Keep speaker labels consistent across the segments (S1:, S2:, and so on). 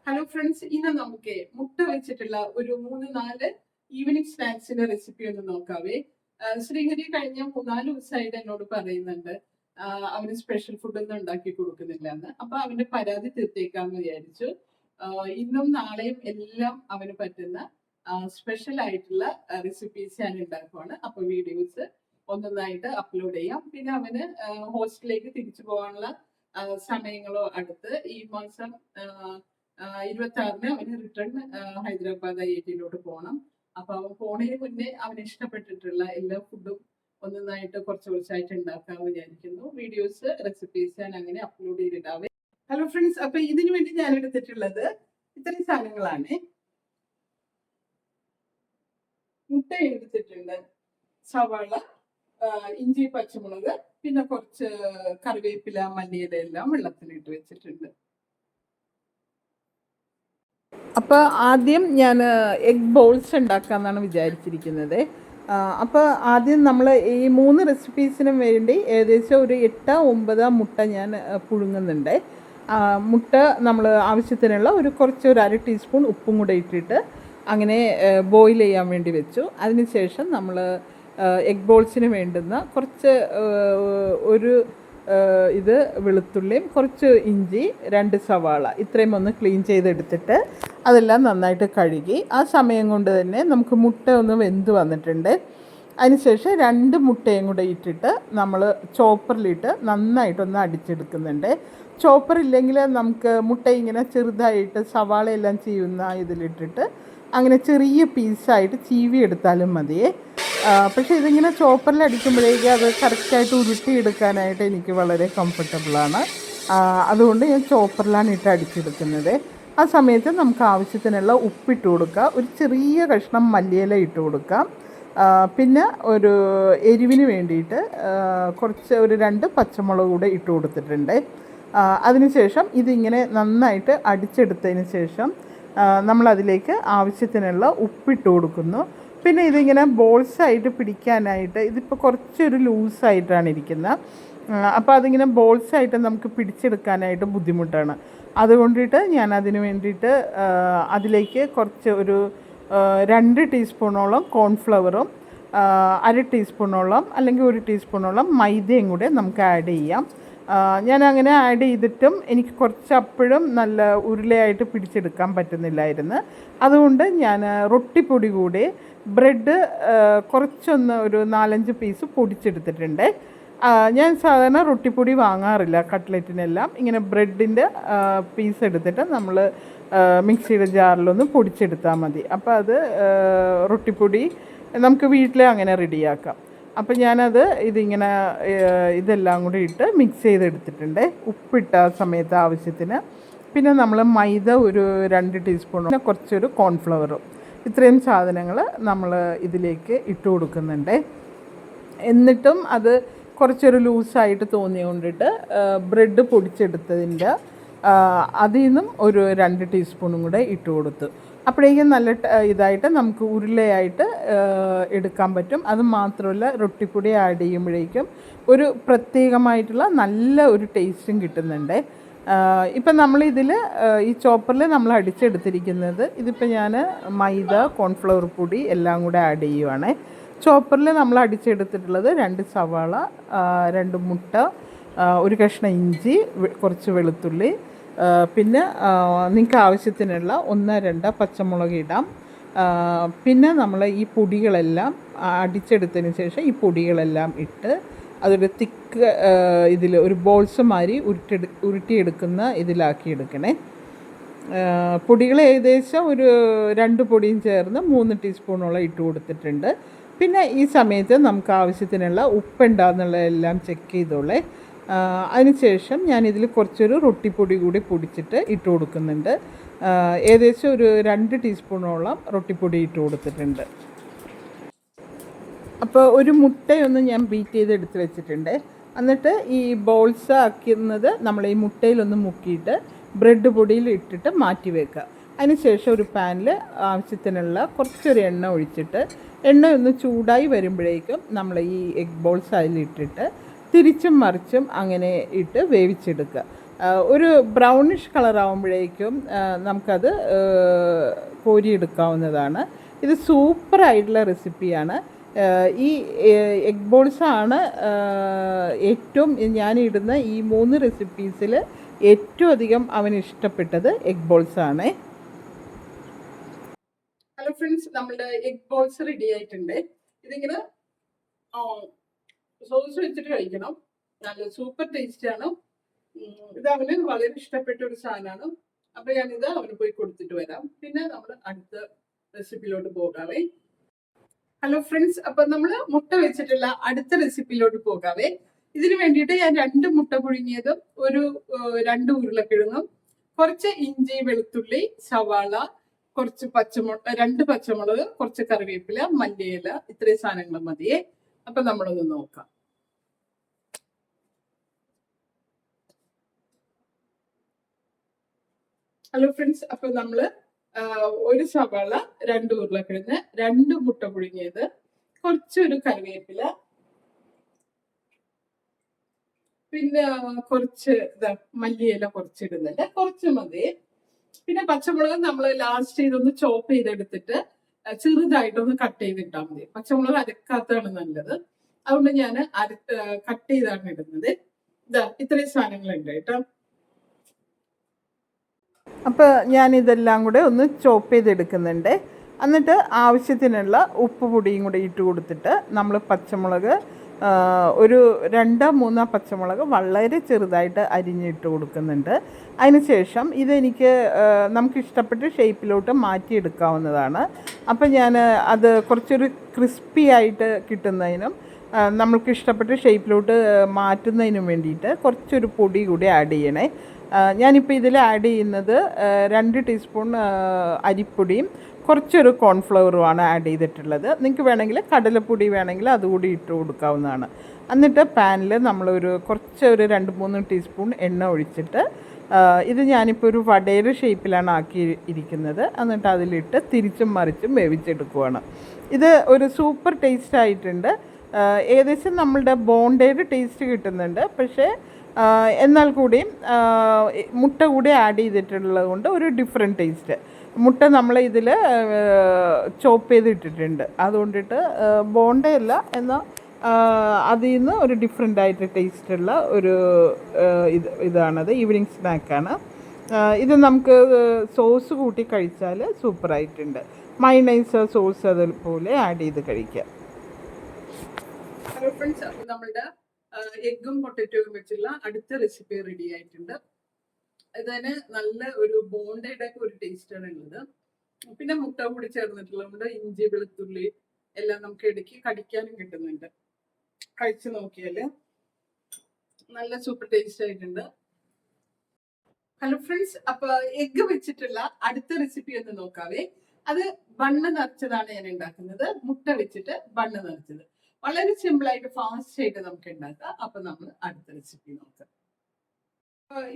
S1: Hello friends, ഇന്ന് നമുക്ക് മുട്ട വെച്ചിട്ടുള്ള ഒരു 3-4 ഈവനിങ് സ്നാക്സിന്റെ റെസിപ്പി ഒന്ന് നോക്കാവേ. ശ്രീഹരി കഴിഞ്ഞ 3-4 ദിവസമായിട്ട് എന്നോട് പറയുന്നുണ്ട് അവന് സ്പെഷ്യൽ ഫുഡ് ഒന്നും ഉണ്ടാക്കി കൊടുക്കുന്നില്ല എന്ന്. അപ്പൊ അവന്റെ പരാതി തീർത്തേക്കാന്ന് വിചാരിച്ചു. ഇന്നും നാളെയും എല്ലാം അവന് പറ്റുന്ന സ്പെഷ്യൽ ആയിട്ടുള്ള റെസിപ്പീസ് ഞാൻ ഉണ്ടാക്കുവാണ്. അപ്പൊ വീഡിയോസ് ഒന്നൊന്നായിട്ട് അപ്ലോഡ് ചെയ്യാം. പിന്നെ അവന് ഹോസ്റ്റലിലേക്ക് തിരിച്ചു പോകാനുള്ള സമയങ്ങളോ അടുത്ത് ഈ മാസം 26-ന് അവന് റിട്ടേൺ ഹൈദരാബാദ് IIT പോകണം. അപ്പൊ അവൻ പോണതിന് മുന്നേ അവന് ഇഷ്ടപ്പെട്ടിട്ടുള്ള എല്ലാ ഫുഡും ഒന്നൊന്നായിട്ട് കുറച്ചായിട്ട് ഉണ്ടാക്കാൻ വിചാരിക്കുന്നു. വീഡിയോസ് റെസിപ്പീസ് ഞാൻ അങ്ങനെ അപ്ലോഡ് ചെയ്തിട്ടാവേ. ഹലോ ഫ്രണ്ട്സ്, അപ്പൊ ഇതിനു വേണ്ടി ഞാൻ എടുത്തിട്ടുള്ളത് ഇത്രയും സാധനങ്ങളാണ്. മുട്ട എടുത്തിട്ടുണ്ട്, സവാള, ഇഞ്ചി, പച്ചമുളക്, പിന്നെ കുറച്ച് കറിവേപ്പില, മല്ലിയില എല്ലാം വെള്ളത്തിലിട്ട് വെച്ചിട്ടുണ്ട്. അപ്പോൾ ആദ്യം ഞാൻ എഗ് ബോൾസ് ഉണ്ടാക്കാമെന്നാണ് വിചാരിച്ചിരിക്കുന്നത്. അപ്പോൾ ആദ്യം നമ്മൾ ഈ 3 റെസിപ്പീസിനും വേണ്ടി ഏകദേശം ഒരു 8-9 മുട്ട ഞാൻ പുഴുങ്ങുന്നുണ്ട്. മുട്ട നമ്മൾ ആവശ്യത്തിനുള്ള ഒരു അര ടീസ്പൂൺ ഉപ്പും കൂടെ ഇട്ടിട്ട് അങ്ങനെ ബോയിൽ ചെയ്യാൻ വേണ്ടി വെച്ചു. അതിനുശേഷം നമ്മൾ എഗ് ബോൾസിന് വേണ്ടുന്ന കുറച്ച് ഇത് വെളുത്തുള്ളിയും കുറച്ച് ഇഞ്ചി, 2 സവാള ഇത്രയും ഒന്ന് ക്ലീൻ ചെയ്തെടുത്തിട്ട് അതെല്ലാം നന്നായിട്ട് കഴുകി ആ സമയം കൊണ്ട് തന്നെ നമുക്ക് മുട്ട ഒന്ന് വെന്ത് വന്നിട്ടുണ്ട്. അതിനുശേഷം 2 മുട്ടയും കൂടെ ഇട്ടിട്ട് നമ്മൾ ചോപ്പറിലിട്ട് നന്നായിട്ടൊന്ന് അടിച്ചെടുക്കുന്നുണ്ട്. ചോപ്പർ ഇല്ലെങ്കിൽ നമുക്ക് മുട്ട ഇങ്ങനെ ചെറുതായിട്ട് സവാളയെല്ലാം ചെയ്യുന്ന ഇതിലിട്ടിട്ട് അങ്ങനെ ചെറിയ പീസായിട്ട് ചീവി എടുത്താലും മതിയേ. പക്ഷേ ഇതിങ്ങനെ ചോപ്പറിൽ അടിക്കുമ്പോഴേക്കും അത് കറക്റ്റായിട്ട് ഉരുട്ടിയെടുക്കാനായിട്ട് എനിക്ക് വളരെ കംഫർട്ടബിളാണ്. അതുകൊണ്ട് ഞാൻ ചോപ്പറിലാണ് ഇട്ട് അടിച്ചെടുക്കുന്നത്. ആ സമയത്ത് നമുക്ക് ആവശ്യത്തിനുള്ള ഉപ്പിട്ട് കൊടുക്കുക, ഒരു ചെറിയ കഷ്ണം മല്ലിയില ഇട്ട് കൊടുക്കാം, പിന്നെ ഒരു എരിവിന് വേണ്ടിയിട്ട് ഒരു 2 പച്ചമുളക് കൂടെ ഇട്ട് കൊടുത്തിട്ടുണ്ട്. അതിനുശേഷം ഇതിങ്ങനെ നന്നായിട്ട് അടിച്ചെടുത്തതിന് ശേഷം നമ്മളതിലേക്ക് ആവശ്യത്തിനുള്ള ഉപ്പിട്ട് കൊടുക്കുന്നു. പിന്നെ ഇതിങ്ങനെ ബോൾസായിട്ട് പിടിക്കാനായിട്ട് ഇതിപ്പോൾ കുറച്ചൊരു ലൂസായിട്ടാണ് ഇരിക്കുന്നത്. അപ്പോൾ അതിങ്ങനെ ബോൾസായിട്ട് നമുക്ക് പിടിച്ചെടുക്കാനായിട്ട് ബുദ്ധിമുട്ടാണ്. അതുകൊണ്ടിട്ട് ഞാൻ അതിന് വേണ്ടിയിട്ട് അതിലേക്ക് ഒരു 2 ടീസ്പൂണോളം കോൺഫ്ലവറും അര ടീസ്പൂണോളം അല്ലെങ്കിൽ 1 ടീസ്പൂണോളം മൈദയും കൂടെ നമുക്ക് ആഡ് ചെയ്യാം. ഞാൻ അങ്ങനെ ആഡ് ചെയ്തിട്ടും എനിക്ക് അപ്പോഴും നല്ല ഉരുളയായിട്ട് പിടിച്ചെടുക്കാൻ പറ്റുന്നില്ലായിരുന്നു. അതുകൊണ്ട് ഞാൻ റൊട്ടിപ്പൊടി കൂടി ബ്രെഡ് കുറച്ചൊന്ന് ഒരു 4-5 പീസ് പൊടിച്ചെടുത്തിട്ടുണ്ട്. ഞാൻ സാധാരണ റൊട്ടിപ്പൊടി വാങ്ങാറില്ല കട്ട്ലറ്റിനെല്ലാം. ഇങ്ങനെ ബ്രെഡിൻ്റെ പീസ് എടുത്തിട്ട് നമ്മൾ മിക്സിയുടെ ജാറിലൊന്ന് പൊടിച്ചെടുത്താൽ മതി. അപ്പോൾ അത് റൊട്ടിപ്പൊടി നമുക്ക് വീട്ടിൽ അങ്ങനെ റെഡിയാക്കാം. അപ്പം ഞാനത് ഇതെല്ലാം കൂടി ഇട്ട് മിക്സ് ചെയ്തെടുത്തിട്ടുണ്ട്. ഉപ്പിട്ട സമയത്ത് ആവശ്യത്തിന്. പിന്നെ നമ്മൾ മൈദ ഒരു 2 ടീസ്പൂൺ, പിന്നെ കുറച്ചൊരു കോൺഫ്ലവറും, ഇത്രയും സാധനങ്ങൾ നമ്മൾ ഇതിലേക്ക് ഇട്ട് കൊടുക്കുന്നുണ്ട്. എന്നിട്ടും അത് കുറച്ചൊരു ലൂസായിട്ട് തോന്നിക്കൊണ്ടിട്ട് ബ്രെഡ് പൊടിച്ചെടുത്തതിൻ്റെ അതിൽ നിന്നും ഒരു 2 ടീസ്പൂണും കൂടെ ഇട്ട് കൊടുത്തു. അപ്പോഴേക്കും നല്ല ഇതായിട്ട് നമുക്ക് ഉരുളയായിട്ട് എടുക്കാൻ പറ്റും. അത് മാത്രമല്ല റൊട്ടിപ്പൊടി ആഡ് ചെയ്യുമ്പോഴേക്കും ഒരു പ്രത്യേകമായിട്ടുള്ള നല്ല ഒരു ടേസ്റ്റും കിട്ടുന്നുണ്ട്. ഇപ്പം നമ്മളിതിൽ ഈ ചോപ്പറിൽ നമ്മൾ അടിച്ചെടുത്തിരിക്കുന്നത് ഇതിപ്പോൾ ഞാൻ മൈദ, കോൺഫ്ലവർ പൊടി എല്ലാം കൂടെ ആഡ് ചെയ്യുവാണ്. ചോപ്പറിൽ നമ്മൾ അടിച്ചെടുത്തിട്ടുള്ളത് 2 സവാള, 2 മുട്ട, ഒരു കഷ്ണം ഇഞ്ചി, കുറച്ച് വെളുത്തുള്ളി, പിന്നെ നിങ്ങൾക്ക് ആവശ്യത്തിനുള്ള 1-2 പച്ചമുളക് ഇടാം. പിന്നെ നമ്മൾ ഈ പൊടികളെല്ലാം അടിച്ചെടുത്തതിന് ശേഷം ഈ പൊടികളെല്ലാം ഇട്ട് അതൊരു തിക്ക് ഒരു ബോൾസ് മാതിരി ഉരുട്ടിയെടുക്കുന്ന ഇതിലാക്കിയെടുക്കണേ. പൊടികൾ ഏകദേശം ഒരു 2 പൊടിയും ചേർന്ന് 3 ടീസ്പൂണോളം ഇട്ട് കൊടുത്തിട്ടുണ്ട്. പിന്നെ ഈ സമയത്ത് നമുക്ക് ആവശ്യത്തിനുള്ള ഉപ്പുണ്ടാകുന്നുള്ളതെല്ലാം ചെക്ക് ചെയ്തോളേ. അതിനുശേഷം ഞാനിതിൽ കുറച്ചൊരു റൊട്ടിപ്പൊടി കൂടി പൊടിച്ചിട്ട് ഇട്ട് കൊടുക്കുന്നുണ്ട്. ഏകദേശം ഒരു 2 ടീസ്പൂണോളം റൊട്ടിപ്പൊടി ഇട്ട് കൊടുത്തിട്ടുണ്ട്. അപ്പോൾ ഒരു മുട്ടയൊന്ന് ഞാൻ ബീറ്റ് ചെയ്തെടുത്ത് വെച്ചിട്ടുണ്ട്. എന്നിട്ട് ഈ ബോൾസ് ആക്കുന്നത് നമ്മൾ ഈ മുട്ടയിലൊന്ന് മുക്കിയിട്ട് ബ്രെഡ് പൊടിയിൽ ഇട്ടിട്ട് മാറ്റി വെക്കുക. അതിനുശേഷം ഒരു പാനിൽ ആവശ്യത്തിനുള്ള കുറച്ചൊരു എണ്ണ ഒഴിച്ചിട്ട് എണ്ണ ഒന്ന് ചൂടായി വരുമ്പോഴേക്കും നമ്മൾ ഈ എഗ് ബോൾസ് അതിലിട്ടിട്ട് തിരിച്ചും മറിച്ചും അങ്ങനെ ഇട്ട് വേവിച്ചെടുക്കുക. ഒരു ബ്രൗണിഷ് കളറാകുമ്പോഴേക്കും നമുക്കത് കോരിയെടുക്കാവുന്നതാണ്. ഇത് സൂപ്പറായിട്ടുള്ള റെസിപ്പിയാണ്. ഈ എഗ് ബോൾസാണ് ഏറ്റവും ഞാനിടുന്ന ഈ 3 റെസിപ്പീസിൽ ഏറ്റവും അധികം അവന് ഇഷ്ടപ്പെട്ടത് എഗ് ബോൾസാണ്. ഹലോ ഫ്രണ്ട്സ്, നമ്മളുടെ എഗ് ബോൾസ് റെഡി ആയിട്ടുണ്ട്. ഇതിങ്ങനെ സോസ് വെച്ചിട്ട് കഴിക്കണം. നല്ല സൂപ്പർ ടേസ്റ്റാണ്. ഇത് അവന് വളരെ ഇഷ്ടപ്പെട്ട ഒരു സാധനമാണ്. അപ്പൊ ഞാനിത് അവന് പോയി കൊടുത്തിട്ട് വരാം. പിന്നെ നമ്മൾ അടുത്ത റെസിപ്പിയിലോട്ട് പോകാവേ. ഹലോ ഫ്രണ്ട്സ്, അപ്പൊ നമ്മൾ മുട്ട വെച്ചിട്ടുള്ള അടുത്ത റെസിപ്പിയിലോട്ട് പോകാവേ. ഇതിന് വേണ്ടിയിട്ട് ഞാൻ 2 മുട്ട പുഴുങ്ങിയതും 2 ഉരുളക്കിഴങ്ങും കുറച്ച് ഇഞ്ചി, വെളുത്തുള്ളി, സവാള, കുറച്ച് 2 പച്ചമുളക്, കുറച്ച് കറിവേപ്പില, മല്ലിയില, ഇത്രയും സാധനങ്ങൾ മതിയേ. അപ്പൊ നമ്മളൊന്ന് നോക്കാം. ഹലോ ഫ്രണ്ട്സ്, അപ്പൊ നമ്മള് 1 സവാള, 2 ഉരുളക്കിഴങ്ങ്, 2 മുട്ട പുഴുങ്ങിയത്, കുറച്ചൊരു കറിവേപ്പില, പിന്നെ കുറച്ച് മല്ലിയില കുറച്ചിടുന്നുണ്ട്, കുറച്ച് മതി. പിന്നെ പച്ചമുളക് നമ്മൾ ലാസ്റ്റ് ഇതൊന്ന് ചോപ്പ് ചെയ്തെടുത്തിട്ട് ചെറുതായിട്ടൊന്ന് കട്ട് ചെയ്തിട്ടാൽ മതി. പച്ചമുളക് അരക്കാത്തതാണ് നല്ലത്. അതുകൊണ്ട് ഞാൻ കട്ട് ചെയ്താണ് ഇടുന്നത്. ഇത്രയും സാധനങ്ങളുണ്ട് കേട്ടോ. അപ്പോൾ ഞാനിതെല്ലാം കൂടെ ഒന്ന് ചോപ്പ് ചെയ്തെടുക്കുന്നുണ്ട്. എന്നിട്ട് ആവശ്യത്തിനുള്ള ഉപ്പ് പൊടിയും കൂടെ ഇട്ട് കൊടുത്തിട്ട് നമ്മൾ പച്ചമുളക് ഒരു 2-3 പച്ചമുളക് വളരെ ചെറുതായിട്ട് അരിഞ്ഞിട്ട് കൊടുക്കുന്നുണ്ട്. അതിനുശേഷം ഇതെനിക്ക് നമുക്കിഷ്ടപ്പെട്ട ഷേപ്പിലോട്ട് മാറ്റിയെടുക്കാവുന്നതാണ്. അപ്പം ഞാൻ അത് കുറച്ചൊരു ക്രിസ്പി ആയിട്ട് കിട്ടുന്നതിനും നമ്മൾക്ക് ഇഷ്ടപ്പെട്ട ഷേപ്പിലോട്ട് മാറ്റുന്നതിനും വേണ്ടിയിട്ട് കുറച്ചൊരു പൊടി കൂടി ആഡ് ചെയ്യണേ. ഞാനിപ്പോൾ ഇതിൽ ആഡ് ചെയ്യുന്നത് 2 ടീസ്പൂൺ അരിപ്പൊടിയും കുറച്ചൊരു കോൺഫ്ലവറുമാണ് ആഡ് ചെയ്തിട്ടുള്ളത്. നിങ്ങൾക്ക് വേണമെങ്കിൽ കടലപ്പൊടി വേണമെങ്കിൽ അതുകൂടി ഇട്ട് കൊടുക്കാവുന്നതാണ്. എന്നിട്ട് പാനിൽ നമ്മളൊരു 2-3 ടീസ്പൂൺ എണ്ണ ഒഴിച്ചിട്ട് ഇത് ഞാനിപ്പോൾ ഒരു വടയുടെ ഷേപ്പിലാണ് ആക്കിയിരിക്കുന്നത്. എന്നിട്ട് അതിലിട്ട് തിരിച്ചും മറിച്ചും വേവിച്ചെടുക്കുവാണ്. ഇത് ഒരു സൂപ്പർ ടേസ്റ്റ് ആയിട്ടുണ്ട്. ഏകദേശം നമ്മളുടെ ബോണ്ടയുടെ ടേസ്റ്റ് കിട്ടുന്നുണ്ട്. പക്ഷേ എന്നാൽ കൂടിയും മുട്ട കൂടി ആഡ് ചെയ്തിട്ടുള്ളത് കൊണ്ട് ഒരു ഡിഫറെൻറ്റ് ടേസ്റ്റ്. മുട്ട നമ്മൾ ഇതിൽ ചോപ്പ് ചെയ്തിട്ടിട്ടുണ്ട്. അതുകൊണ്ടിട്ട് ബോണ്ടയല്ല, എന്നാൽ അതിൽ നിന്ന് ഒരു ഡിഫറെൻ്റ് ആയിട്ട് ടേസ്റ്റുള്ള ഒരു ഇതാണത്. ഈവനിങ് സ്നാക്കാണ് ഇത്. നമുക്ക് സോസ് കൂട്ടി കഴിച്ചാൽ സൂപ്പറായിട്ടുണ്ട്. മയണൈസ് സോസ് അതുപോലെ ആഡ് ചെയ്ത് കഴിക്കാം. ഹലോ ഫ്രണ്ട്സ്, അപ്പോൾ നമ്മളുടെ എഗ്ഗും പൊട്ടറ്റോയും വെച്ചുള്ള അടുത്ത റെസിപ്പി റെഡി ആയിട്ടുണ്ട്. ഇതിന് നല്ല ഒരു ബോണ്ടയുടെ ഒരു ടേസ്റ്റാണ് ഉള്ളത്. പിന്നെ മുട്ട കൂടി ചേർന്നിട്ടുള്ളത് ഇഞ്ചി, വെളുത്തുള്ളി എല്ലാം നമുക്ക് ഇടയ്ക്ക് കടിക്കാനും കിട്ടുന്നുണ്ട്. കഴിച്ചു നോക്കിയാല് നല്ല സൂപ്പർ ടേസ്റ്റ് ആയിട്ടുണ്ട്. ഹലോ ഫ്രണ്ട്സ്, അപ്പൊ എഗ്ഗ് വെച്ചിട്ടുള്ള അടുത്ത റെസിപ്പി ഒന്ന് നോക്കാവേ. അത് ബണ്ണ് നിറച്ചതാണ് ഞാൻ ഉണ്ടാക്കുന്നത്. മുട്ട വെച്ചിട്ട് ബണ്ണ് നിറച്ചത് വളരെ സിമ്പിൾ ആയിട്ട് ഫാസ്റ്റ് ആയിട്ട് നമുക്ക് ഉണ്ടാക്കാം. അപ്പൊ നമ്മൾ അടുത്ത റെസിപ്പി നോക്കാം.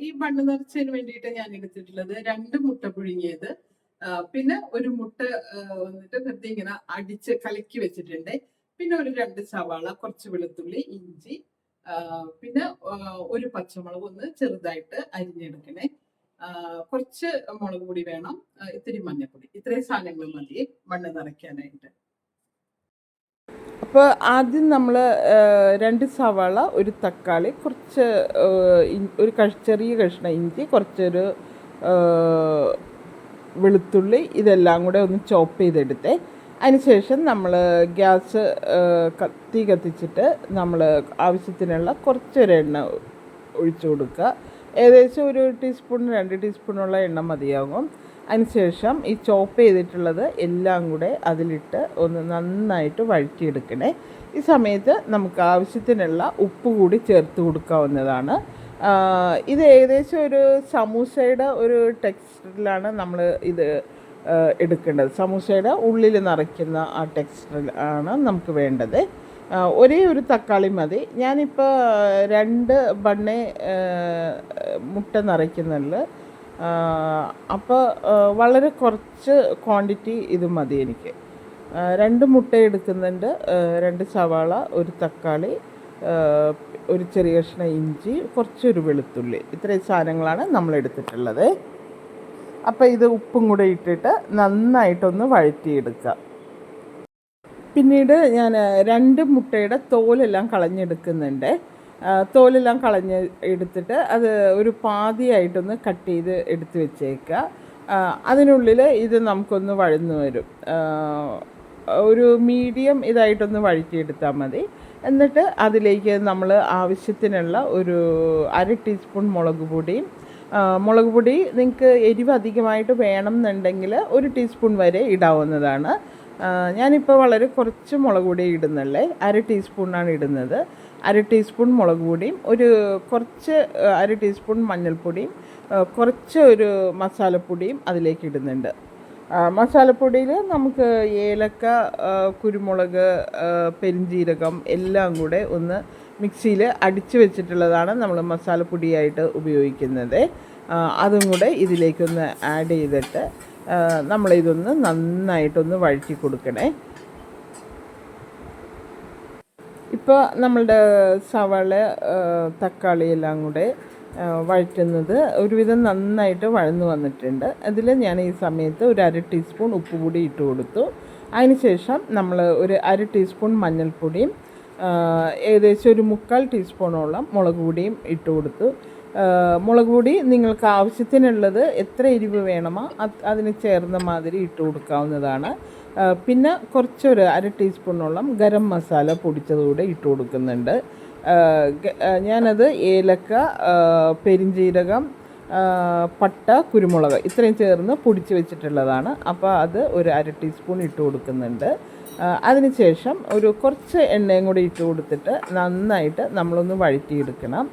S1: ഈ ബണ്ണ് നിറച്ചതിന് വേണ്ടിയിട്ട് ഞാൻ എടുത്തിട്ടുള്ളത് 2 മുട്ട പുഴുങ്ങിയത്, പിന്നെ ഒരു മുട്ട വന്നിട്ട് വെറുതെ ഇങ്ങനെ അടിച്ച് കലക്കി വെച്ചിട്ടുണ്ട്, പിന്നെ ഒരു 2 സവാള, കുറച്ച് വെളുത്തുള്ളി, ഇഞ്ചി, പിന്നെ ഒരു പച്ചമുളക് ഒന്ന് ചെറുതായിട്ട് അരിഞ്ഞെടുക്കണേ, കുറച്ച് മുളക് പൊടി വേണം, ഇത്തിരി മഞ്ഞൾപ്പൊടി. ഇത്രയും സാധനങ്ങൾ മതി ബണ്ണ് നിറയ്ക്കാനായിട്ട്. അപ്പോൾ ആദ്യം നമ്മൾ 2 സവാള, ഒരു തക്കാളി, കുറച്ച് ഒരു ചെറിയ കഷ്ണം ഇഞ്ചി, കുറച്ചൊരു വെളുത്തുള്ളി, ഇതെല്ലാം കൂടെ ഒന്ന് ചോപ്പ് ചെയ്തെടുത്തേ. അതിനുശേഷം നമ്മൾ ഗ്യാസ് കത്തിച്ചിട്ട് നമ്മൾ ആവശ്യത്തിനുള്ള കുറച്ചൊരു എണ്ണ ഒഴിച്ചു കൊടുക്കുക. ഏകദേശം ഒരു ടീസ്പൂൺ 2 ടീസ്പൂണുള്ള എണ്ണ മതിയാകും. അതിനുശേഷം ഈ ചോപ്പ് ചെയ്തിട്ടുള്ളത് എല്ലാം കൂടെ അതിലിട്ട് ഒന്ന് നന്നായിട്ട് വഴറ്റിയെടുക്കണേ. ഈ സമയത്ത് നമുക്ക് ആവശ്യത്തിനുള്ള ഉപ്പ് കൂടി ചേർത്ത് കൊടുക്കാവുന്നതാണ്. ഇത് ഏകദേശം ഒരു സമൂസയുടെ ഒരു ടെക്സ്ചറിലാണ് നമ്മൾ ഇത് എടുക്കേണ്ടത്. സമൂസയുടെ ഉള്ളിൽ നിറയ്ക്കുന്ന ആ ടെക്സ്ചറിൽ ആണ് നമുക്ക് വേണ്ടത്. ഒരേ ഒരു തക്കാളി മതി. ഞാനിപ്പോൾ 2 ബണ്ണേ മുട്ട നിറയ്ക്കുന്നുള്ളു. അപ്പോൾ വളരെ കുറച്ച് ക്വാണ്ടിറ്റി ഇത് മതി എനിക്ക്. 2 മുട്ട എടുക്കുന്നുണ്ട്, 2 സവാള, ഒരു തക്കാളി, ഒരു ചെറിയ കഷ്ണം ഇഞ്ചി, കുറച്ചൊരു വെളുത്തുള്ളി, ഇത്രയും സാധനങ്ങളാണ് നമ്മൾ എടുത്തിട്ടുള്ളത്. അപ്പോൾ ഇത് ഉപ്പും കൂടെ ഇട്ടിട്ട് നന്നായിട്ടൊന്ന് വഴറ്റിയെടുക്കുക. പിന്നീട് ഞാൻ 2 മുട്ടയുടെ തോലെല്ലാം കളഞ്ഞെടുക്കുന്നുണ്ട്. തോലെല്ലാം കളഞ്ഞ് എടുത്തിട്ട് അത് ഒരു പാതിയായിട്ടൊന്ന് കട്ട് ചെയ്ത് എടുത്ത് വെച്ചേക്കുക. അതിനുള്ളിൽ ഇത് നമുക്കൊന്ന് വഴന്നു വരും. ഒരു മീഡിയം ഇതായിട്ടൊന്ന് വഴറ്റിയെടുത്താൽ മതി. എന്നിട്ട് അതിലേക്ക് നമ്മൾ ആവശ്യത്തിനുള്ള ഒരു 1/2 ടീസ്പൂൺ മുളക് പൊടി നിങ്ങൾക്ക് എരിവ് അധികമായിട്ട് വേണം എന്നുണ്ടെങ്കിൽ 1 ടീസ്പൂൺ വരെ ഇടാവുന്നതാണ്. ഞാനിപ്പോൾ വളരെ കുറച്ച് മുളക് പൊടി ഇടുന്നുള്ളേ, 1/2 ടീസ്പൂണാണ് ഇടുന്നത്. 1/2 ടീസ്പൂൺ മുളക് പൊടിയും കുറച്ച് 1/2 ടീസ്പൂൺ മഞ്ഞൾപ്പൊടിയും കുറച്ച് ഒരു മസാലപ്പൊടിയും അതിലേക്ക് ഇടുന്നുണ്ട്. മസാലപ്പൊടിയിൽ നമുക്ക് ഏലക്ക, കുരുമുളക്, പെരിഞ്ജീരകം എല്ലാം കൂടെ ഒന്ന് മിക്സിയിൽ അടിച്ച് വെച്ചിട്ടുള്ളതാണ് നമ്മൾ മസാലപ്പൊടിയായിട്ട് ഉപയോഗിക്കുന്നത്. അതും കൂടെ ഇതിലേക്കൊന്ന് ആഡ് ചെയ്തിട്ട് നമ്മളിതൊന്ന് നന്നായിട്ടൊന്ന് വഴറ്റി കൊടുക്കണേ. ഇപ്പോൾ നമ്മളുടെ സവാള, തക്കാളി എല്ലാം കൂടെ വഴറ്റുന്നത് ഒരുവിധം നന്നായിട്ട് വഴന്നു വന്നിട്ടുണ്ട്. അതിൽ ഞാൻ ഈ സമയത്ത് ഒരു 1/2 ടീസ്പൂൺ ഉപ്പ് കൂടി ഇട്ട് കൊടുത്തു. അതിനുശേഷം നമ്മൾ ഒരു 1/2 ടീസ്പൂൺ മഞ്ഞൾപ്പൊടിയും ഏകദേശം ഒരു 1/4 ടീസ്പൂണോളം മുളക് പൊടിയും ഇട്ട് കൊടുത്തു. മുളക് പൊടി നിങ്ങൾക്ക് ആവശ്യത്തിനുള്ളത് എത്ര എരിവ് വേണമോ അതിന് ചേർന്ന മാതിരി ഇട്ട് കൊടുക്കാവുന്നതാണ്. പിന്നെ കുറച്ചൊരു 1/2 ടീസ്പൂണോളം ഗരം മസാല പൊടിച്ചതുകൂടെ ഇട്ട് കൊടുക്കുന്നുണ്ട്. ഞാനത് ഏലക്ക, പെരിഞ്ജീരകം, പട്ട, കുരുമുളക് ഇത്രയും ചേർന്ന് പൊടിച്ച് വെച്ചിട്ടുള്ളതാണ്. അപ്പോൾ അത് ഒരു 1/2 ടീസ്പൂൺ ഇട്ട് കൊടുക്കുന്നുണ്ട്. അതിനുശേഷം ഒരു കുറച്ച് എണ്ണയും കൂടി ഇട്ട് കൊടുത്തിട്ട് നന്നായിട്ട് നമ്മളൊന്ന് വഴറ്റിയെടുക്കണം.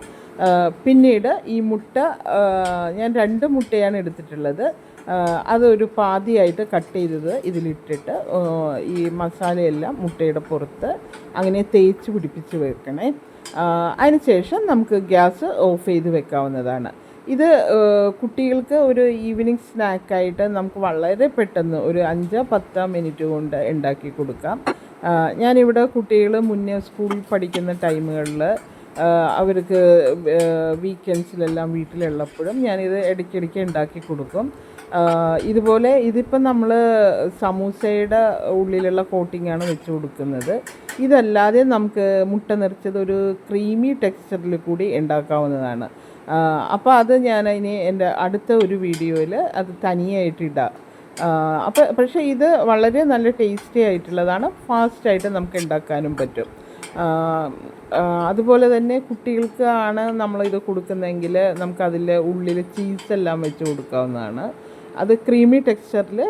S1: പിന്നീട് ഈ മുട്ട, ഞാൻ 2 മുട്ടയാണ് എടുത്തിട്ടുള്ളത്. അതൊരു പാതിയായിട്ട് കട്ട് ചെയ്തത് ഇതിലിട്ടിട്ട് ഈ മസാലയെല്ലാം മുട്ടയുടെ പുറത്ത് അങ്ങനെ തേച്ച് പിടിപ്പിച്ച് വെക്കണേ. അതിനുശേഷം നമുക്ക് ഗ്യാസ് ഓഫ് ചെയ്ത് വെക്കാവുന്നതാണ്. ഇത് കുട്ടികൾക്ക് ഒരു ഈവനിങ് സ്നാക്കായിട്ട് നമുക്ക് വളരെ പെട്ടെന്ന് ഒരു 5-10 മിനിറ്റ് കൊണ്ട് ഉണ്ടാക്കി കൊടുക്കാം. ഞാനിവിടെ കുട്ടികൾ മുന്നേ സ്കൂളിൽ പഠിക്കുന്ന ടൈമുകളിൽ അവർക്ക് വീക്കെൻഡ്സിലെല്ലാം വീട്ടിലുള്ളപ്പോഴും ഞാനിത് ഇടയ്ക്കിടയ്ക്ക് ഉണ്ടാക്കി കൊടുക്കും. ഇതുപോലെ ഇതിപ്പം നമ്മൾ സമൂസയുടെ ഉള്ളിലുള്ള കോട്ടിങ്ങാണ് വെച്ച് കൊടുക്കുന്നത്. ഇതല്ലാതെ നമുക്ക് മുട്ട നിറച്ചത് ഒരു ക്രീമി ടെക്സ്ചറിൽ കൂടി ഉണ്ടാക്കാവുന്നതാണ്. അപ്പോൾ അത് ഞാൻ ഇനി എൻ്റെ അടുത്ത ഒരു വീഡിയോയിൽ അത് തനിയായിട്ടിടാം. പക്ഷേ ഇത് വളരെ നല്ല ടേസ്റ്റി ആയിട്ടുള്ളതാണ്. ഫാസ്റ്റായിട്ട് നമുക്ക് ഉണ്ടാക്കാനും പറ്റും. അതുപോലെ തന്നെ കുട്ടികൾക്ക് ആണ് നമ്മളിത് കൊടുക്കുന്നതെങ്കിൽ നമുക്കതിൽ ഉള്ളിൽ ചീസെല്ലാം വെച്ച് കൊടുക്കാവുന്നതാണ്. അത് ക്രീമി ടെക്സ്ചറിൽ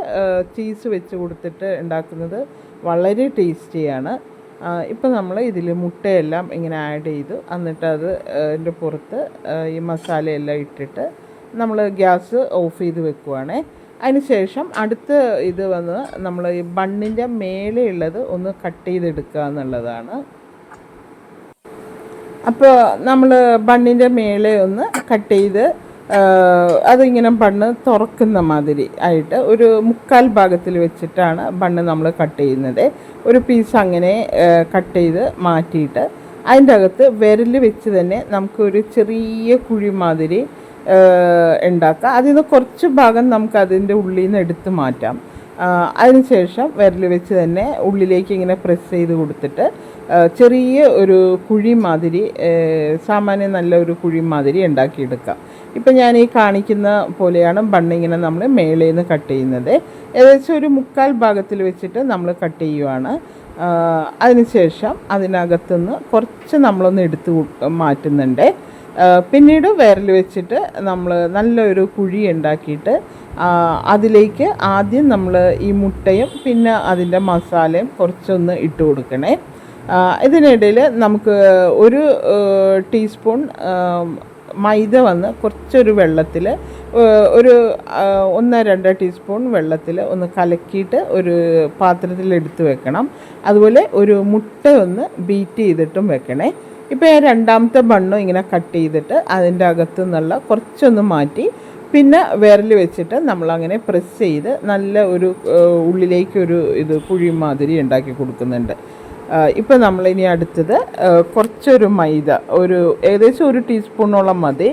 S1: ചീസ് വെച്ച് കൊടുത്തിട്ട് ഉണ്ടാക്കുന്നത് വളരെ ടേസ്റ്റിയാണ്. ഇപ്പം നമ്മൾ ഇതിൽ മുട്ടയെല്ലാം ഇങ്ങനെ ആഡ് ചെയ്തു, എന്നിട്ട് അതിൻ്റെ പുറത്ത് ഈ മസാലയെല്ലാം ഇട്ടിട്ട് നമ്മൾ ഗ്യാസ് ഓഫ് ചെയ്ത് വെക്കുവാണേ. അതിന് ശേഷം അടുത്ത ഇത് വന്ന് നമ്മൾ ഈ ബണ്ണിൻ്റെ മേലെയുള്ളത് ഒന്ന് കട്ട് ചെയ്തെടുക്കുക എന്നുള്ളതാണ്. അപ്പോൾ നമ്മൾ ബണ്ണിൻ്റെ മേലെ ഒന്ന് കട്ട് ചെയ്ത് അതിങ്ങനെ ബണ്ണ് തുറക്കുന്ന മാതിരി ആയിട്ട് ഒരു 1/4 ഭാഗത്തിൽ വെച്ചിട്ടാണ് ബണ്ണ് നമ്മൾ കട്ട് ചെയ്യുന്നത്. ഒരു പീസ് അങ്ങനെ കട്ട് ചെയ്ത് മാറ്റിയിട്ട് അതിൻ്റെ അകത്ത് വിരൽ വെച്ച് തന്നെ നമുക്കൊരു ചെറിയ കുഴി മാതിരി ഉണ്ടാക്കാം. അതിൽ നിന്ന് കുറച്ച് ഭാഗം നമുക്ക് അതിൻ്റെ ഉള്ളിൽ നിന്ന് എടുത്ത് മാറ്റാം. അതിനുശേഷം വിരൽ വെച്ച് തന്നെ ഉള്ളിലേക്ക് ഇങ്ങനെ പ്രസ് ചെയ്ത് കൊടുത്തിട്ട് ചെറിയ ഒരു കുഴി മാതിരി, സാമാന്യം നല്ല ഒരു കുഴി മാതിരി ഉണ്ടാക്കിയെടുക്കാം. ഇപ്പം ഞാൻ ഈ കാണിക്കുന്ന പോലെയാണ് ബണ്ണിങ്ങനെ നമ്മൾ മേളയിൽ നിന്ന് കട്ട് ചെയ്യുന്നത്. ഏകദേശം ഒരു 1/4 ഭാഗത്തിൽ വെച്ചിട്ട് നമ്മൾ കട്ട് ചെയ്യുവാണ്. അതിനുശേഷം അതിനകത്തുനിന്ന് കുറച്ച് നമ്മളൊന്ന് എടുത്ത് മാറ്റുന്നുണ്ട്. പിന്നീട് വിരൽ വെച്ചിട്ട് നമ്മൾ നല്ലൊരു കുഴി ഉണ്ടാക്കിയിട്ട് അതിലേക്ക് ആദ്യം നമ്മൾ ഈ മുട്ടയും പിന്നെ അതിൻ്റെ മസാലയും കുറച്ചൊന്ന് ഇട്ട് കൊടുക്കണേ. ഇതിനിടയിൽ നമുക്ക് ഒരു ടീസ്പൂൺ മൈദ വന്ന് കുറച്ചൊരു വെള്ളത്തിൽ ഒരു 1-2 ടീസ്പൂൺ വെള്ളത്തിൽ ഒന്ന് കലക്കിയിട്ട് ഒരു പാത്രത്തിൽ എടുത്ത് വെക്കണം. അതുപോലെ ഒരു മുട്ട ഒന്ന് ബീറ്റ് ചെയ്തിട്ടും വെക്കണേ. ഇപ്പോൾ ഞാൻ രണ്ടാമത്തെ ബണ്ണും ഇങ്ങനെ കട്ട് ചെയ്തിട്ട് അതിൻ്റെ അകത്തു നിന്നുള്ള കുറച്ചൊന്ന് മാറ്റി പിന്നെ വിരൽ വെച്ചിട്ട് നമ്മളങ്ങനെ പ്രസ് ചെയ്ത് നല്ല ഒരു ഉള്ളിലേക്കൊരു ഇത് കുഴി മാതിരി ഉണ്ടാക്കി കൊടുക്കുന്നുണ്ട്. ഇപ്പോൾ നമ്മളിനി അടുത്തത് കുറച്ചൊരു മൈദ ഏകദേശം 1 ടീസ്പൂണോളം മതി.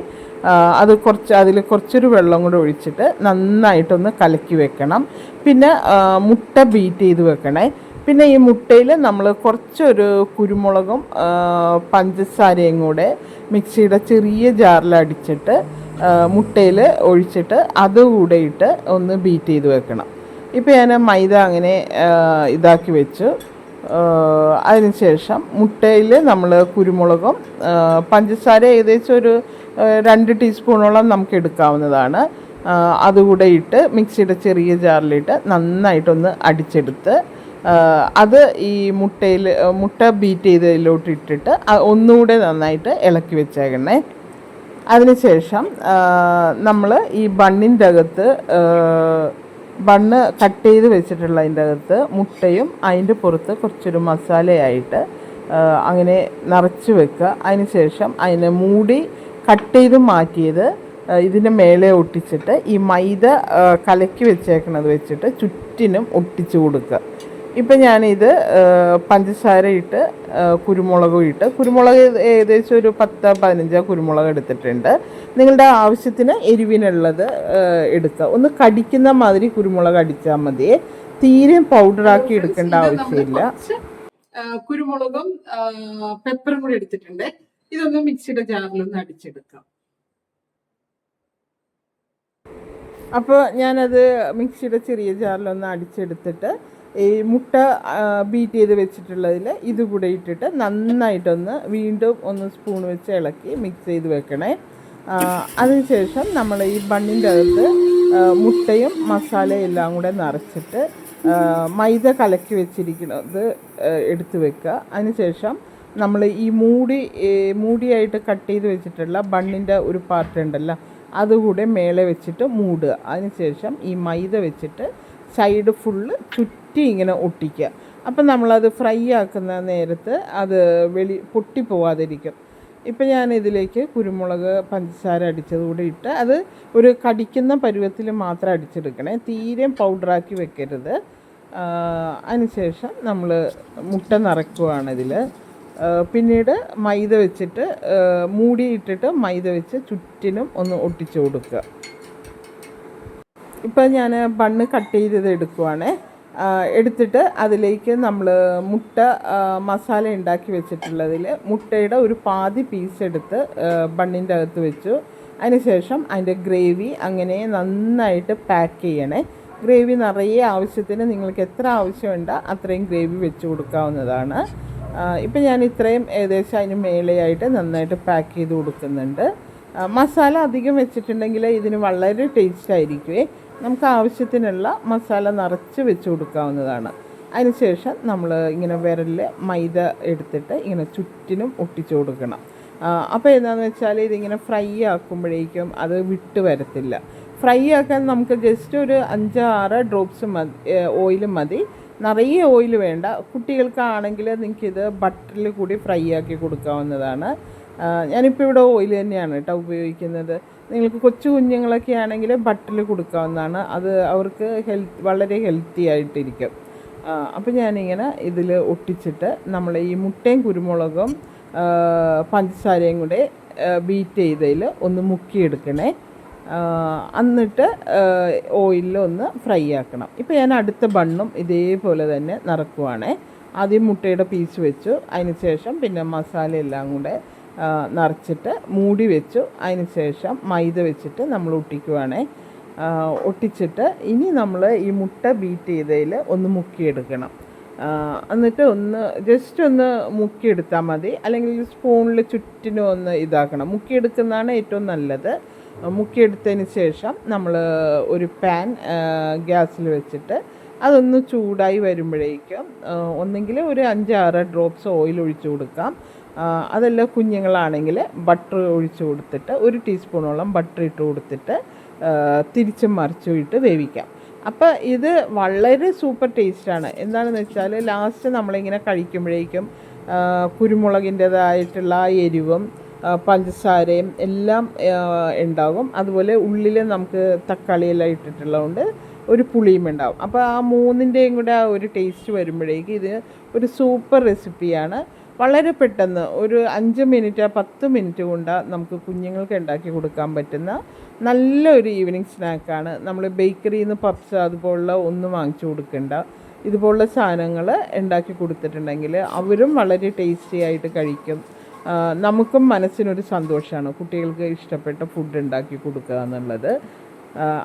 S1: അതിൽ കുറച്ചൊരു വെള്ളം കൂടെ ഒഴിച്ചിട്ട് നന്നായിട്ടൊന്ന് കലക്കി വെക്കണം. പിന്നെ മുട്ട ബീറ്റ് ചെയ്ത് വെക്കണേ. പിന്നെ ഈ മുട്ടയിൽ നമ്മൾ കുറച്ചൊരു കുരുമുളകും പഞ്ചസാരയും കൂടെ മിക്സിയുടെ ചെറിയ ജാറിൽ അടിച്ചിട്ട് മുട്ടയിൽ ഒഴിച്ചിട്ട് അതുകൂടെ ഇട്ട് ഒന്ന് ബീറ്റ് ചെയ്ത് വെക്കണം. ഇപ്പോൾ ഞാൻ മൈദ അങ്ങനെ ഇതാക്കി വെച്ചു. അതിനുശേഷം മുട്ടയിൽ നമ്മൾ കുരുമുളകും പഞ്ചസാര ഏകദേശം ഒരു 2 ടീസ്പൂണോളം നമുക്ക് എടുക്കാവുന്നതാണ്. അതുകൂടെ ഇട്ട് മിക്സിയുടെ ചെറിയ ജാറിലിട്ട് നന്നായിട്ടൊന്ന് അടിച്ചെടുത്ത് അത് ഈ മുട്ട ബീറ്റ് ചെയ്തതിലോട്ട് ഇട്ടിട്ട് ഒന്നുകൂടെ നന്നായിട്ട് ഇളക്കി വെച്ചേക്കണേ. അതിനുശേഷം നമ്മൾ ഈ ബണ്ണ് കട്ട് ചെയ്ത് വെച്ചിട്ടുള്ളതിൻ്റെ അകത്ത് മുട്ടയും അതിൻ്റെ പുറത്ത് കുറച്ചൊരു മസാലയായിട്ട് അങ്ങനെ നിറച്ച് വെക്കുക. അതിനുശേഷം അതിനെ മൂടി കട്ട് ചെയ്ത് മാറ്റിയത് ഇതിൻ്റെ മേലെ ഒട്ടിച്ചിട്ട് ഈ മൈദ കലക്കി വെച്ചേക്കണത് വെച്ചിട്ട് ചുറ്റിനും ഒട്ടിച്ച് കൊടുക്കുക. ഇപ്പം ഞാനിത് പഞ്ചസാര ഇട്ട് കുരുമുളക് ഏകദേശം ഒരു 10-15 കുരുമുളക് എടുത്തിട്ടുണ്ട്. നിങ്ങളുടെ ആവശ്യത്തിന് എരിവിനുള്ളത് എടുക്കുക. ഒന്ന് കടിക്കുന്ന മാതിരി കുരുമുളക് അടിച്ചാൽ മതി, തീരെ പൗഡറാക്കി എടുക്കേണ്ട ആവശ്യമില്ല. കുരുമുളകും പെപ്പറും കൂടി എടുത്തിട്ടുണ്ട്. ഇതൊന്ന് മിക്സിയുടെ ജാറിലൊന്ന് അടിച്ചെടുക്കാം. അപ്പോൾ ഞാനത് മിക്സിയുടെ ചെറിയ ജാറിലൊന്ന് അടിച്ചെടുത്തിട്ട് ഈ മുട്ട ബീറ്റ് ചെയ്ത് വെച്ചിട്ടുള്ളതിൽ ഇതുകൂടെ ഇട്ടിട്ട് നന്നായിട്ടൊന്ന് വീണ്ടും ഒന്ന് സ്പൂൺ വെച്ച് ഇളക്കി മിക്സ് ചെയ്ത് വെക്കണേ. അതിനുശേഷം നമ്മൾ ഈ ബണ്ണിൻ്റെ അകത്ത് മുട്ടയും മസാലയും എല്ലാം കൂടെ നിറച്ചിട്ട് മൈദ കലക്കി വെച്ചിരിക്കുന്നത് എടുത്ത് വെക്കുക. അതിനുശേഷം നമ്മൾ ഈ മൂടിയായിട്ട് കട്ട് ചെയ്ത് വെച്ചിട്ടുള്ള ബണ്ണിൻ്റെ ഒരു പാർട്ട് ഉണ്ടല്ലോ, അതുകൂടെ മേലെ വെച്ചിട്ട് മൂടുക. അതിനുശേഷം ഈ മൈദ വെച്ചിട്ട് സൈഡ് ഫുള്ള് ചുറ്റി ഇങ്ങനെ ഒട്ടിക്കുക. അപ്പം നമ്മളത് ഫ്രൈ ആക്കുന്ന നേരത്ത് അത് പൊട്ടിപ്പോവാതിരിക്കും. ഇപ്പം ഞാൻ ഇതിലേക്ക് കുരുമുളക് പഞ്ചസാര അടിച്ചതുകൂടെ ഇട്ട് അത് ഒരു കടിക്കുന്ന പരുവത്തിൽ മാത്രം അടിച്ചെടുക്കണേ, തീരെ പൗഡറാക്കി വെക്കരുത്. അതിനുശേഷം നമ്മൾ മുട്ട നിറയ്ക്കുകയാണ് ഇതിൽ. പിന്നീട് മൈദ വെച്ചിട്ട് മൂടിയിട്ടിട്ട് മൈദ വെച്ച് ചുറ്റിനും ഒന്ന് ഒട്ടിച്ചു കൊടുക്കുക. ഇപ്പം ഞാൻ ബണ്ണ് കട്ട് ചെയ്തത് എടുക്കുവാണ്. എടുത്തിട്ട് അതിലേക്ക് നമ്മൾ മുട്ട മസാല ഉണ്ടാക്കി വെച്ചിട്ടുള്ളതിൽ മുട്ടയുടെ ഒരു പാതി പീസ് എടുത്ത് ബണ്ണിൻ്റെ അകത്ത് വെച്ചു. അതിനുശേഷം അതിൻ്റെ ഗ്രേവി അങ്ങനെ നന്നായിട്ട് പാക്ക് ചെയ്യണേ. ഗ്രേവി നിറയെ ആവശ്യത്തിന് നിങ്ങൾക്ക് എത്ര ആവശ്യമുണ്ട് അത്രയും ഗ്രേവി വെച്ച് കൊടുക്കാവുന്നതാണ്. ഇപ്പം ഞാൻ ഇത്രയും ഏകദേശം അതിന് മേലെയായിട്ട് നന്നായിട്ട് പാക്ക് ചെയ്ത് കൊടുക്കുന്നുണ്ട്. മസാല അധികം വെച്ചിട്ടുണ്ടെങ്കിൽ ഇതിന് വളരെ ടേസ്റ്റ് ആയിരിക്കുമേ. നമുക്ക് ആവശ്യത്തിനുള്ള മസാല നിറച്ച് വെച്ച് കൊടുക്കാവുന്നതാണ്. അതിനുശേഷം നമ്മൾ ഇങ്ങനെ വിരലിൽ മൈദ എടുത്തിട്ട് ഇങ്ങനെ ചുറ്റിനും ഒട്ടിച്ചു കൊടുക്കണം. അപ്പോൾ എന്താണെന്ന് വെച്ചാൽ ഇതിങ്ങനെ ഫ്രൈ ആക്കുമ്പോഴേക്കും അത് വിട്ട് വരത്തില്ല. ഫ്രൈ ആക്കാൻ നമുക്ക് ജസ്റ്റ് ഒരു 5-6 ഡ്രോപ്സ് ഓയിൽ മതി, നിറയെ ഓയിൽ വേണ്ട. കുട്ടികൾക്കാണെങ്കിൽ നിങ്ങൾക്കിത് ബട്ടറിൽ കൂടി ഫ്രൈ ആക്കി കൊടുക്കാവുന്നതാണ്. ഞാനിപ്പോൾ ഇവിടെ ഓയിൽ തന്നെയാണ് കേട്ടോ ഉപയോഗിക്കുന്നത്. നിങ്ങൾക്ക് കൊച്ചു കുഞ്ഞുങ്ങളൊക്കെ ആണെങ്കിൽ ബട്ടറിൽ കൊടുക്കാവുന്നതാണ്, അത് അവർക്ക് വളരെ ഹെൽത്തി ആയിട്ടിരിക്കും. അപ്പോൾ ഞാനിങ്ങനെ ഇതിൽ ഒട്ടിച്ചിട്ട് നമ്മൾ ഈ മുട്ടയും കുരുമുളകും പഞ്ചസാരയും കൂടെ ബീറ്റ് ചെയ്തതിൽ ഒന്ന് മുക്കിയെടുക്കണേ. എന്നിട്ട് ഓയിലിൽ ഒന്ന് ഫ്രൈ ആക്കണം. ഇപ്പോൾ ഞാൻ അടുത്ത ബണ്ണും ഇതേപോലെ തന്നെ നിറക്കുവാണേ. ആദ്യം മുട്ടയുടെ പീസ് വെച്ചു, അതിന് ശേഷം പിന്നെ മസാല എല്ലാം കൂടെ നിറച്ചിട്ട് മൂടി വെച്ചു. അതിന് ശേഷം മൈദ വെച്ചിട്ട് നമ്മൾ ഒട്ടിക്കുവാണേ. ഒട്ടിച്ചിട്ട് ഇനി നമ്മൾ ഈ മുട്ട ബീറ്റ് ചെയ്തതിൽ ഒന്ന് മുക്കിയെടുക്കണം. എന്നിട്ട് ജസ്റ്റ് ഒന്ന് മുക്കിയെടുത്താൽ മതി, അല്ലെങ്കിൽ സ്പൂണിൽ ചുറ്റിനും ഒന്ന് ഇതാക്കണം. മുക്കിയെടുക്കുന്നതാണ് ഏറ്റവും നല്ലത്. മുക്കിയെടുത്തതിന് ശേഷം നമ്മൾ ഒരു പാൻ ഗ്യാസിൽ വെച്ചിട്ട് അതൊന്ന് ചൂടായി വരുമ്പോഴേക്കും ഒന്നെങ്കിൽ ഒരു 5-6 ഡ്രോപ്സ് ഓയിൽ ഒഴിച്ച് കൊടുക്കാം. അതല്ല കുഞ്ഞുങ്ങളാണെങ്കിൽ ബട്ടർ ഒഴിച്ച് കൊടുത്തിട്ട് 1 ടീസ്പൂണോളം ബട്ടർ ഇട്ട് കൊടുത്തിട്ട് തിരിച്ചും മറിച്ചും ഇട്ട് വേവിക്കാം. അപ്പോൾ ഇത് വളരെ സൂപ്പർ ടേസ്റ്റാണ്. എന്താണെന്ന് വെച്ചാൽ ലാസ്റ്റ് നമ്മളിങ്ങനെ കഴിക്കുമ്പോഴേക്കും കുരുമുളകിൻ്റേതായിട്ടുള്ള എരിവും പഞ്ചസാരയും എല്ലാം ഉണ്ടാകും. അതുപോലെ ഉള്ളിൽ നമുക്ക് തക്കാളിയെല്ലാം ഇട്ടിട്ടുള്ളതുകൊണ്ട് ഒരു പുളിയും ഉണ്ടാവും. അപ്പോൾ ആ മൂന്നിൻ്റെയും കൂടെ ആ ഒരു ടേസ്റ്റ് വരുമ്പോഴേക്ക് ഇത് ഒരു സൂപ്പർ റെസിപ്പിയാണ്. വളരെ പെട്ടെന്ന് ഒരു 5 മിനിറ്റ് 10 മിനിറ്റ് കൊണ്ട് നമുക്ക് കുഞ്ഞുങ്ങൾക്ക് ഉണ്ടാക്കി കൊടുക്കാൻ പറ്റുന്ന നല്ലൊരു ഈവനിങ് സ്നാക്കാണ്. നമ്മൾ ബേക്കറിയിൽ നിന്ന് പപ്സ് അതുപോലുള്ള ഒന്നും വാങ്ങിച്ചു കൊടുക്കേണ്ട. ഇതുപോലുള്ള സാധനങ്ങൾ ഉണ്ടാക്കി കൊടുത്തിട്ടുണ്ടെങ്കിൽ അവരും വളരെ ടേസ്റ്റി ആയിട്ട് കഴിക്കും. നമുക്കും മനസ്സിനൊരു സന്തോഷമാണ് കുട്ടികൾക്ക് ഇഷ്ടപ്പെട്ട ഫുഡ് ഉണ്ടാക്കി കൊടുക്കുക എന്നുള്ളത്.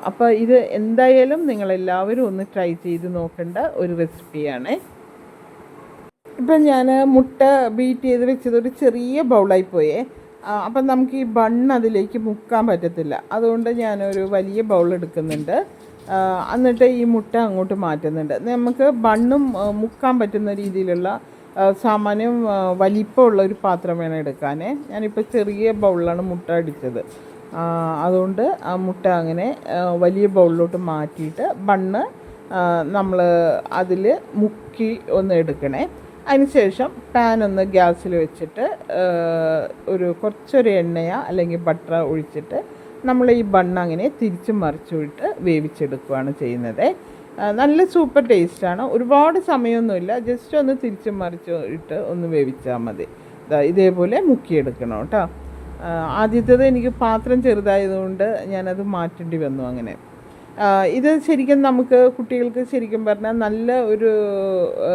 S1: അപ്പോൾ ഇത് എന്തായാലും നിങ്ങളെല്ലാവരും ഒന്ന് ട്രൈ ചെയ്ത് നോക്കേണ്ട ഒരു റെസിപ്പിയാണ്. ഇപ്പം ഞാൻ മുട്ട ബീറ്റ് ചെയ്ത് വെച്ചത് ഒരു ചെറിയ ബൗളായി പോയേ. അപ്പം നമുക്ക് ഈ അതിലേക്ക് മുക്കാൻ പറ്റത്തില്ല. അതുകൊണ്ട് ഞാനൊരു വലിയ ബൗൾ എടുക്കുന്നുണ്ട്. എന്നിട്ട് ഈ മുട്ട അങ്ങോട്ട് മാറ്റുന്നുണ്ട്. നമുക്ക് ബണ്ണും മുക്കാൻ പറ്റുന്ന രീതിയിലുള്ള സാമാന്യം വലിപ്പമുള്ള ഒരു പാത്രം വേണം എടുക്കാൻ. ഞാനിപ്പോൾ ചെറിയ ബൗളിലാണ് മുട്ട അടിച്ചത്. അതുകൊണ്ട് ആ മുട്ട അങ്ങനെ വലിയ ബൗളിലോട്ട് മാറ്റിയിട്ട് ബണ്ണ് നമ്മൾ അതിൽ മുക്കി ഒന്ന് എടുക്കണേ. അതിനുശേഷം പാൻ ഒന്ന് ഗ്യാസിൽ വെച്ചിട്ട് കുറച്ചൊരു എണ്ണയോ അല്ലെങ്കിൽ ബട്ടർ ഒഴിച്ചിട്ട് നമ്മൾ ഈ ബണ്ണ് അങ്ങനെ തിരിച്ചും മറിച്ചുവിട്ട് വേവിച്ചെടുക്കുകയാണ് ചെയ്യുന്നത്. നല്ല സൂപ്പർ ടേസ്റ്റാണ്. ഒരുപാട് സമയമൊന്നുമില്ല, ജസ്റ്റ് ഒന്ന് തിരിച്ചും മറിച്ചും ഇട്ട് ഒന്ന് വേവിച്ചാൽ മതി. ഇതേപോലെ മുക്കിയെടുക്കണം കേട്ടോ. ആദ്യത്തേത് എനിക്ക് പാത്രം ചെറുതായതുകൊണ്ട് ഞാനത് മാറ്റേണ്ടി വന്നു. അങ്ങനെ ഇത് ശരിക്കും നമുക്ക് കുട്ടികൾക്ക് ശരിക്കും പറഞ്ഞാൽ നല്ല ഒരു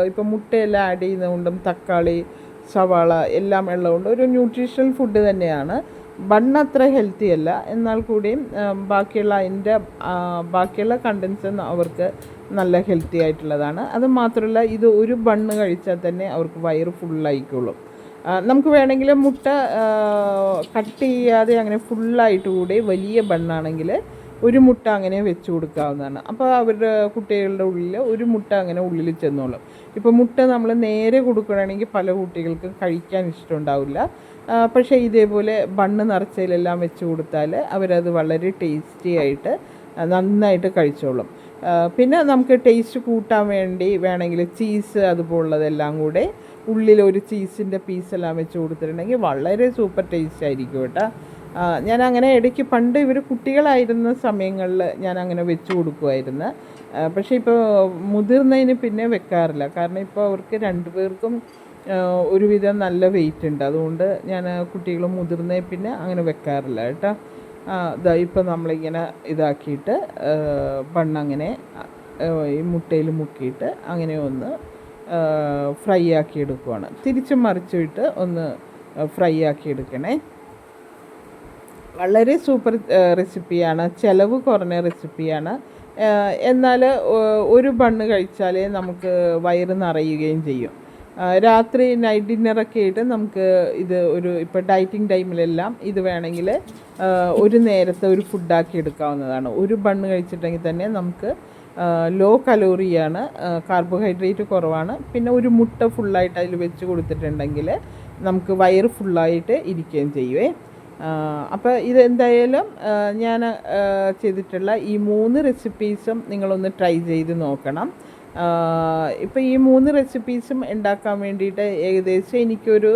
S1: ഇപ്പം മുട്ടയെല്ലാം ആഡ് ചെയ്യുന്നതുകൊണ്ടും തക്കാളി സവാള എല്ലാം ഉള്ളതുകൊണ്ട് ഒരു ന്യൂട്രീഷണൽ ഫുഡ് തന്നെയാണ്. ബണ്ണ് അത്ര ഹെൽത്തി അല്ല, എന്നാൽ കൂടിയും ബാക്കിയുള്ള കണ്ടൻസ് അവർക്ക് നല്ല ഹെൽത്തി ആയിട്ടുള്ളതാണ്. അത് മാത്രമല്ല ഇത് ഒരു ബണ്ണ് കഴിച്ചാൽ തന്നെ അവർക്ക് വയറ് ഫുള്ളായിക്കോളും. നമുക്ക് വേണമെങ്കിൽ മുട്ട കട്ട് ചെയ്യാതെ അങ്ങനെ ഫുള്ളായിട്ട് കൂടി വലിയ ബണ്ണാണെങ്കിൽ ഒരു മുട്ട അങ്ങനെ വെച്ച് കൊടുക്കാവുന്നതാണ്. അപ്പോൾ അവരുടെ കുട്ടികളുടെ ഉള്ളിൽ ഒരു മുട്ട അങ്ങനെ ഉള്ളിൽ ചെന്നോളും. ഇപ്പോൾ മുട്ട നമ്മൾ നേരെ കൊടുക്കുകയാണെങ്കിൽ പല കുട്ടികൾക്കും കഴിക്കാൻ ഇഷ്ടമുണ്ടാവില്ല. പക്ഷേ ഇതേപോലെ ബണ്ണ് നിറച്ചതിലെല്ലാം വെച്ച് കൊടുത്താൽ അവരത് വളരെ ടേസ്റ്റി ആയിട്ട് നന്നായിട്ട് കഴിച്ചോളും. പിന്നെ നമുക്ക് ടേസ്റ്റ് കൂട്ടാൻ വേണ്ടി വേണമെങ്കിൽ ചീസ് അതുപോലുള്ളതെല്ലാം കൂടെ ഉള്ളിൽ ഒരു ചീസിൻ്റെ പീസെല്ലാം വെച്ച് കൊടുത്തിട്ടുണ്ടെങ്കിൽ വളരെ സൂപ്പർ ടേസ്റ്റ് ആയിരിക്കും കേട്ടോ. ഞാൻ അങ്ങനെ ഇടയ്ക്ക് പണ്ട് ഇവർ കുട്ടികളായിരുന്ന സമയങ്ങളിൽ ഞാൻ അങ്ങനെ വെച്ച് കൊടുക്കുമായിരുന്നു. പക്ഷേ ഇപ്പോൾ മുതിർന്നതിന് പിന്നെ വെക്കാറില്ല. കാരണം ഇപ്പോൾ അവർക്ക് 2 പേർക്കും ഒരുവിധം നല്ല വെയിറ്റ് ഉണ്ട്. അതുകൊണ്ട് ഞാൻ കുട്ടികളും മുതിർന്നതിന് പിന്നെ അങ്ങനെ വെക്കാറില്ല കേട്ടോ. ഇപ്പോൾ നമ്മളിങ്ങനെ ഇതാക്കിയിട്ട് ബണ്ണങ്ങനെ ഈ മുട്ടയിൽ മുക്കിയിട്ട് അങ്ങനെ ഒന്ന് ഫ്രൈ ആക്കി എടുക്കുവാണ്. തിരിച്ചും മറിച്ചിട്ട് ഒന്ന് ഫ്രൈ ആക്കി എടുക്കണേ. വളരെ സൂപ്പർ റെസിപ്പിയാണ്, ചിലവ് കുറഞ്ഞ റെസിപ്പിയാണ്. എന്നാൽ ഒരു ബണ്ണ് കഴിച്ചാലേ നമുക്ക് വയറ് നിറയുകയും ചെയ്യും. രാത്രി നൈറ്റ് ഡിന്നറൊക്കെ ആയിട്ട് നമുക്ക് ഇത് ഇപ്പോൾ ഡയറ്റിംഗ് ടൈമിലെല്ലാം ഇത് വേണമെങ്കിൽ ഒരു നേരത്തെ ഒരു ഫുഡാക്കി എടുക്കാവുന്നതാണ്. ഒരു ബണ്ണ് കഴിച്ചിട്ടുണ്ടെങ്കിൽ തന്നെ നമുക്ക് ലോ കലോറിയാണ്, കാർബോഹൈഡ്രേറ്റ് കുറവാണ്. പിന്നെ ഒരു മുട്ട ഫുള്ളായിട്ട് അതിൽ വെച്ച് കൊടുത്തിട്ടുണ്ടെങ്കിൽ നമുക്ക് വയറ് ഫുള്ളായിട്ട് ഇരിക്കുകയും ചെയ്യുമേ. അപ്പോൾ ഇതെന്തായാലും ഞാൻ ചെയ്തിട്ടുള്ള ഈ 3 റെസിപ്പീസും നിങ്ങളൊന്ന് ട്രൈ ചെയ്ത് നോക്കണം. ഇപ്പോൾ ഈ 3 റെസിപ്പീസും ഉണ്ടാക്കാൻ വേണ്ടിയിട്ട് ഏകദേശം എനിക്കൊരു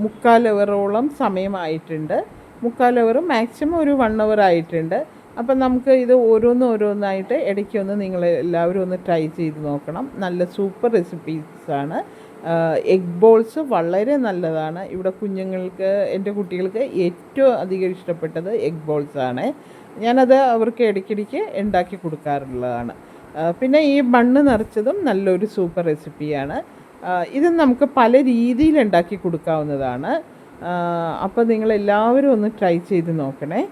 S1: 3/4 അവറോളം സമയമായിട്ടുണ്ട്. 3/4 അവർ മാക്സിമം ഒരു 1 അവർ ആയിട്ടുണ്ട്. അപ്പം നമുക്ക് ഇത് ഓരോന്നായിട്ട് ഇടയ്ക്കൊന്ന് നിങ്ങൾ എല്ലാവരും ഒന്ന് ട്രൈ ചെയ്ത് നോക്കണം. നല്ല സൂപ്പർ റെസിപ്പീസാണ്. എഗ് ബോൾസ് വളരെ നല്ലതാണ്. ഇവിടെ എൻ്റെ കുട്ടികൾക്ക് ഏറ്റവും അധികം ഇഷ്ടപ്പെട്ടത് എഗ് ബോൾസാണ്. ഞാനത് അവർക്ക് ഇടയ്ക്കിടയ്ക്ക് ഉണ്ടാക്കി കൊടുക്കാറുള്ളതാണ്. പിന്നെ ഈ ബണ്ണ് നിറച്ചതും നല്ലൊരു സൂപ്പർ റെസിപ്പിയാണ്. ഇത് നമുക്ക് പല രീതിയിൽ ഉണ്ടാക്കി കൊടുക്കാവുന്നതാണ്. അപ്പോൾ നിങ്ങളെല്ലാവരും ഒന്ന് ട്രൈ ചെയ്ത് നോക്കണേ.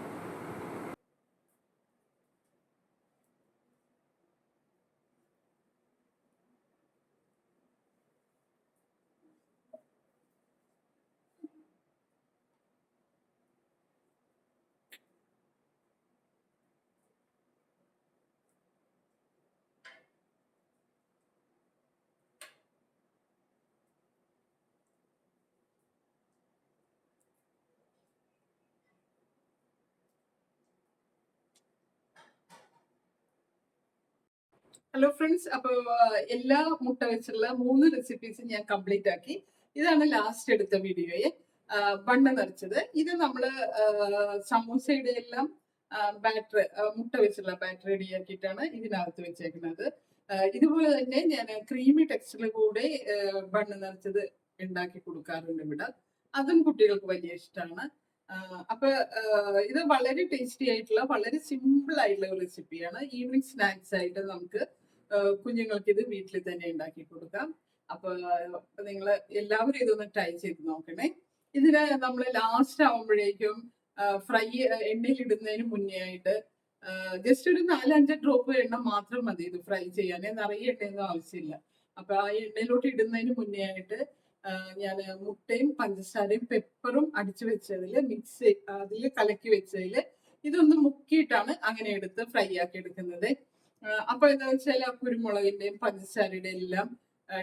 S1: ഹലോ ഫ്രണ്ട്സ്, അപ്പോൾ എല്ലാ മുട്ട വെച്ചുള്ള 3 റെസിപ്പീസും ഞാൻ കംപ്ലീറ്റ് ആക്കി. ഇതാണ് ലാസ്റ്റ് എടുത്ത വീഡിയോയെ ബണ്ണ് നിറച്ചത്. ഇത് നമ്മൾ സമൂസയുടെ എല്ലാം ബാറ്റർ, മുട്ട വെച്ചുള്ള ബാറ്റർ റെഡിയാക്കിയിട്ടാണ് ഇതിനകത്ത് വെച്ചേക്കുന്നത്. ഇതുപോലെ തന്നെ ഞാൻ ക്രീമി ടെക്സ്ചറിൽ കൂടെ ബണ്ണ് നിറച്ചത് ഉണ്ടാക്കി കൊടുക്കാറുണ്ട് ഇവിടെ. അതും കുട്ടികൾക്ക് വലിയ ഇഷ്ടമാണ്. അപ്പൊ ഇത് വളരെ ടേസ്റ്റി ആയിട്ടുള്ള വളരെ സിമ്പിൾ ആയിട്ടുള്ള ഒരു റെസിപ്പിയാണ്. ഈവനിങ് സ്നാക്സ് ആയിട്ട് നമുക്ക് കുഞ്ഞുങ്ങൾക്ക് ഇത് വീട്ടിൽ തന്നെ ഉണ്ടാക്കി കൊടുക്കാം. അപ്പൊ നിങ്ങൾ എല്ലാവരും ഇതൊന്ന് ട്രൈ ചെയ്ത് നോക്കണേ. ഇതിന് നമ്മൾ ലാസ്റ്റ് ആവുമ്പോഴേക്കും ഫ്രൈ എണ്ണയിൽ ഇടുന്നതിന് മുന്നേ ആയിട്ട് ജസ്റ്റ് ഒരു 4-5 ഡ്രോപ്പ് എണ്ണ മാത്രം മതി ഇത് ഫ്രൈ ചെയ്യാൻ. നിറയെ എണ്ണയൊന്നും ആവശ്യമില്ല. അപ്പൊ ആ എണ്ണയിലോട്ട് ഇടുന്നതിന് മുന്നേ ആയിട്ട് ഞാൻ മുട്ടയും പഞ്ചസാരയും പെപ്പറും അടിച്ചു വെച്ചതിൽ മിക്സ് അതിൽ കലക്കി വെച്ചതിൽ ഇതൊന്ന് മുക്കിയിട്ടാണ് അങ്ങനെ എടുത്ത് ഫ്രൈ ആക്കി എടുക്കുന്നത്. അപ്പൊ എന്താ വെച്ചാൽ ആ കുരുമുളകിന്റെയും പഞ്ചസാരയുടെയും എല്ലാം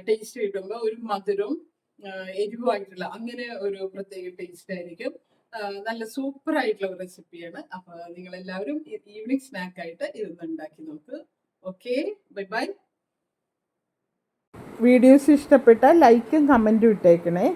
S1: ടേസ്റ്റ് കിട്ടുമ്പോൾ ഒരു മധുരവും എരിവുമായിട്ടുള്ള അങ്ങനെ ഒരു പ്രത്യേക ടേസ്റ്റ് ആയിരിക്കും. നല്ല സൂപ്പർ ആയിട്ടുള്ള ഒരു റെസിപ്പിയാണ്. അപ്പൊ നിങ്ങൾ എല്ലാവരും ഈവനിങ് സ്നാക്ക് ആയിട്ട് ഇതൊന്ന് ഉണ്ടാക്കി നോക്ക്. Okay, bye bye. വീഡിയോസ് ഇഷ്ടപ്പെട്ടാൽ ലൈക്കും കമൻറ്റും ഇട്ടേക്കണേ.